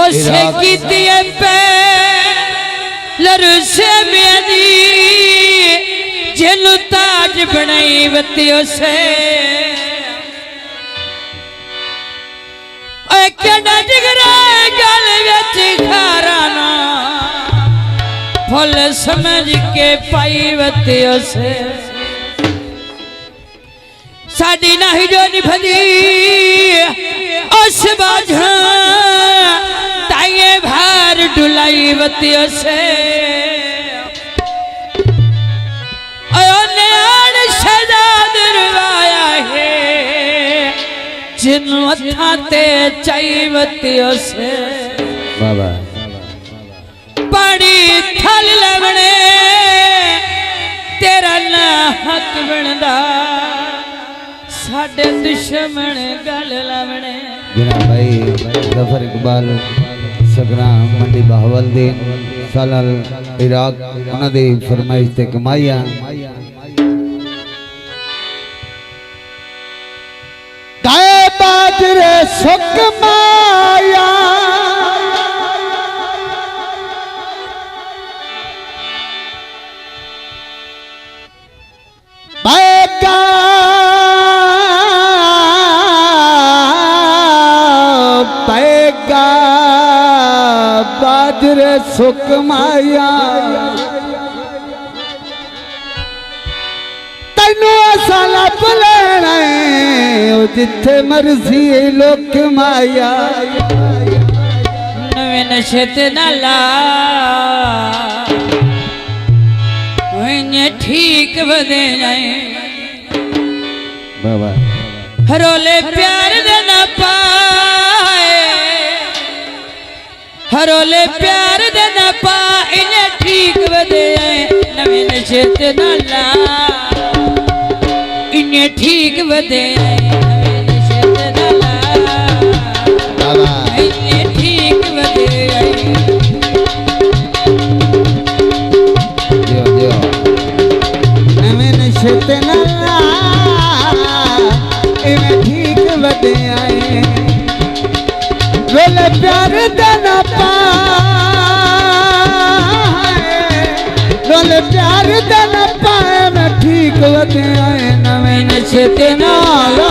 उसे कीती पे लरुसे मेरी जिनु ताज बनाई वती उसे केड़ा जिगरा गल विच खारा ना फुल समझ के पाई वती उसे साडी नहीं जो निभदी उस बाझा ताये भार डुलाई वती उसे जिन मथाते चाहिवती उसे बाबा पड़ी थल लवणे तेरा ना हक बनदा साडे दुश्मन गल लवणे जना भाई जफर इकबाल सगराम मंडी बहावलदीन सालाल इराक उन्हां दी फरमाइश ते कमाईया बाजरे सुख माया बैगा बैगा बाजरे सुख माया तैनू असा लभ लेना जिथे मर्जी लोक माया नवे नशे ते नाला ठीक बदे जाए बाबा हरोले प्यार दे ना पाए हरोले प्यार दे ना पाए इन्हें ठीक बदे जाए नवे नशे ते नाला इन्हें ठीक बदे जाए ठीक बदे नशे नाला इवें ठीक बदे आए रोले प्यार देना पाए रोले प्यार देना पाए मैं ठीक बदे आए नवे नशे नाला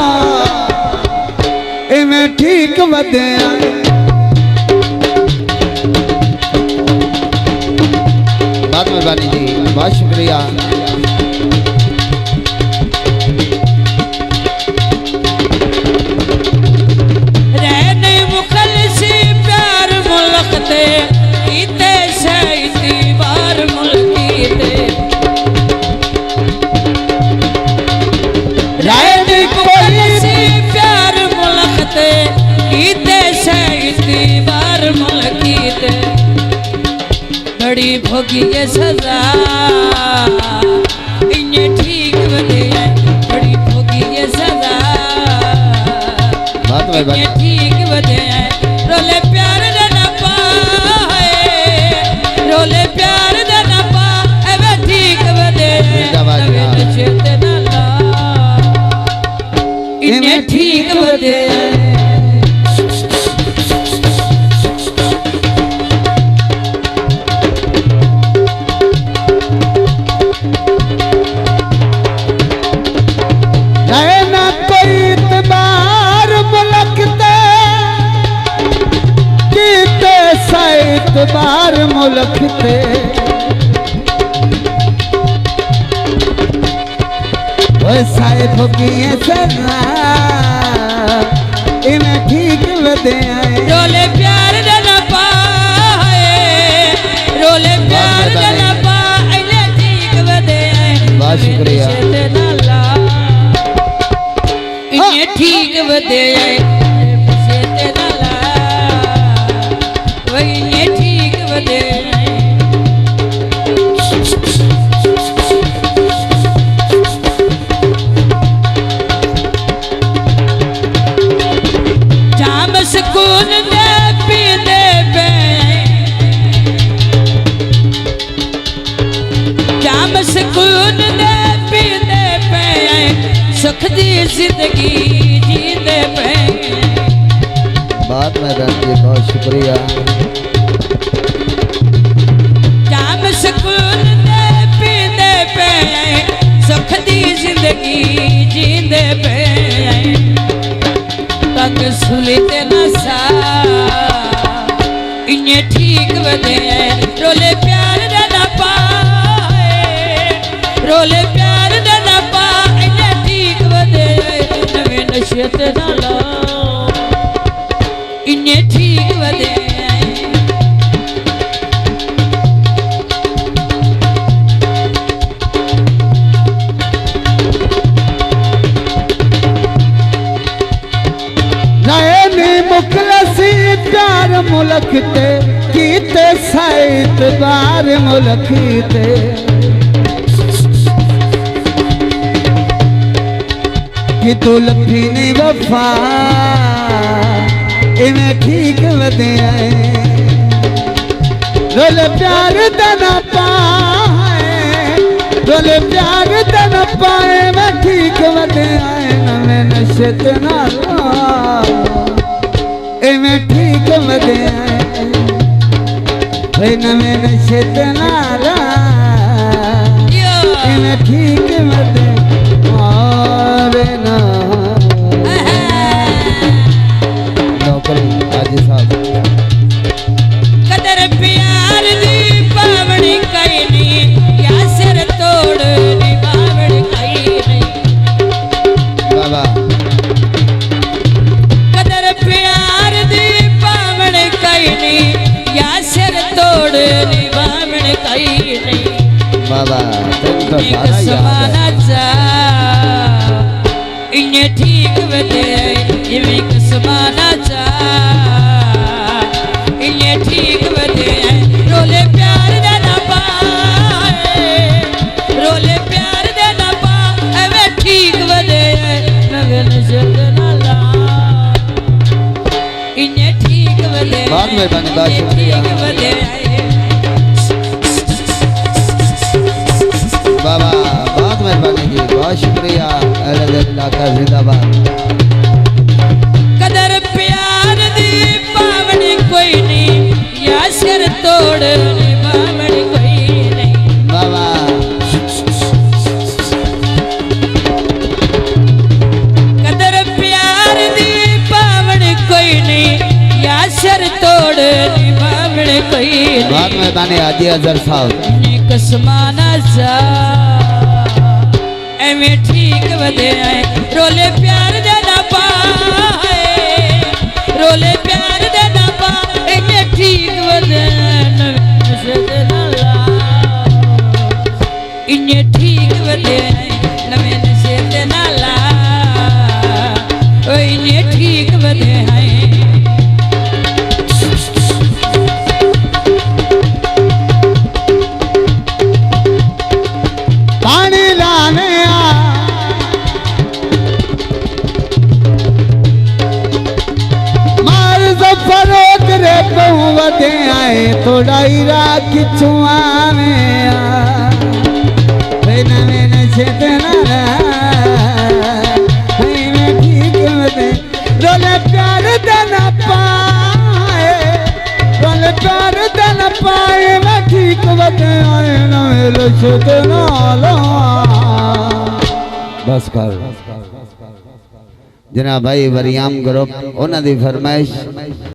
इवें ठीक बदे आए बात में बानी जी बहुत शुक्रिया रहने मुखलसी प्यार मुल्कते इते शहीदी बार मुल्कीते रहने मुखलसी प्यार मुल्कते इते शहीदी बार मुल्कीते बड़ी भोगी ये सजा इन्हें ठीक बदे बड़ी भोगी ये सजा इन्हें ठीक बदे रोले प्यार देना पाए रोले प्यार देना पाए ठीक बदे नशे ते नाला इन्हें ठीक बदे बार मुल्क थे साहिब की सना इन्हें ठीक बदे आए रोले प्यार देना पाए रोले प्यार देना पाए इन्हें ठीक बदे आए बहुत शुक्रिया इन्हें ठीक बदे आए इन्हें ठीक बदे जाम सुकून दे पीते पे जाम सुकून दे पीते पे सुख दी जिंदगी जीते पे बात मेहरबानी जी, बहुत शुक्रिया। जाम सुकून दे पींदे पे सुख दी जिंदगी जींदे पे तंग सुली ते नसा इन्ने ठीक वदे रोले प्यार दा ना पाए रोले प्यार दा ना पा इन्ने ठीक वदे नवे नशे ते ना ला इन्ने ठीक वदे मुखलसी प्यार मुल्क ते कीते साइट बार मुल्क ते कि तू लफी नहीं वफा इवें ठीक वदे आए रोले प्यार दना पाए रोले प्यार दना पाए मैं ठीक वदे आए नवे नशे ते ना मैं ठीक वदे आए नवे नशे ते नाला मैं ठीक वदे आवे ना नौकरी आज साहब कदर प्यार दी पावनी कई नहीं या सिर तोड़ दी पावनी कई नहीं बाबा या सिर तोड़ निभावण कई नहीं बाबा तो समाना चा इन्ने ठीक वदे इवें समाना चा इन्ने ठीक वदे रोले प्यार दे ना पाए रोले प्यार दे ना पा एवें ठीक वदे नगन जग ना ला इन्ने ठीक वदे बहुत मेहरबानी, बहुत शुक्रिया बाबा, बहुत मेहरबानी जी, बहुत शुक्रिया। इलाका जिंदाबाद। कदर प्यार दी पावनी कोई नहीं या सिर तोड़ पावनी कोई नहीं बाबा कदर प्यार दी पावनी कोई नहीं या सिर तोड़ पावनी कोई नहीं बहुत मेहरबानी हाजी अजहर साहब कसमाना सा एवें ठीक वदे आए रोले प्यार दे ना पाए रोले प्यार दे ना पा एवें ठीक वदे नवे दे ना ला इन्ने ठीक वदे नवे नशे दे ना ला ओ इन्ने ठीक वदे आए वदे आए थोड़ा राख छुआवे नवे नशे ते ना ठीक वदे रोले प्यार दे ना पाए रोले प्यार दे ना पाए मैं ठीक वदे आए नवे नशे ते ना बस कर जनाब भाई वरियाम ग्रुप उन्हां दी फरमाइश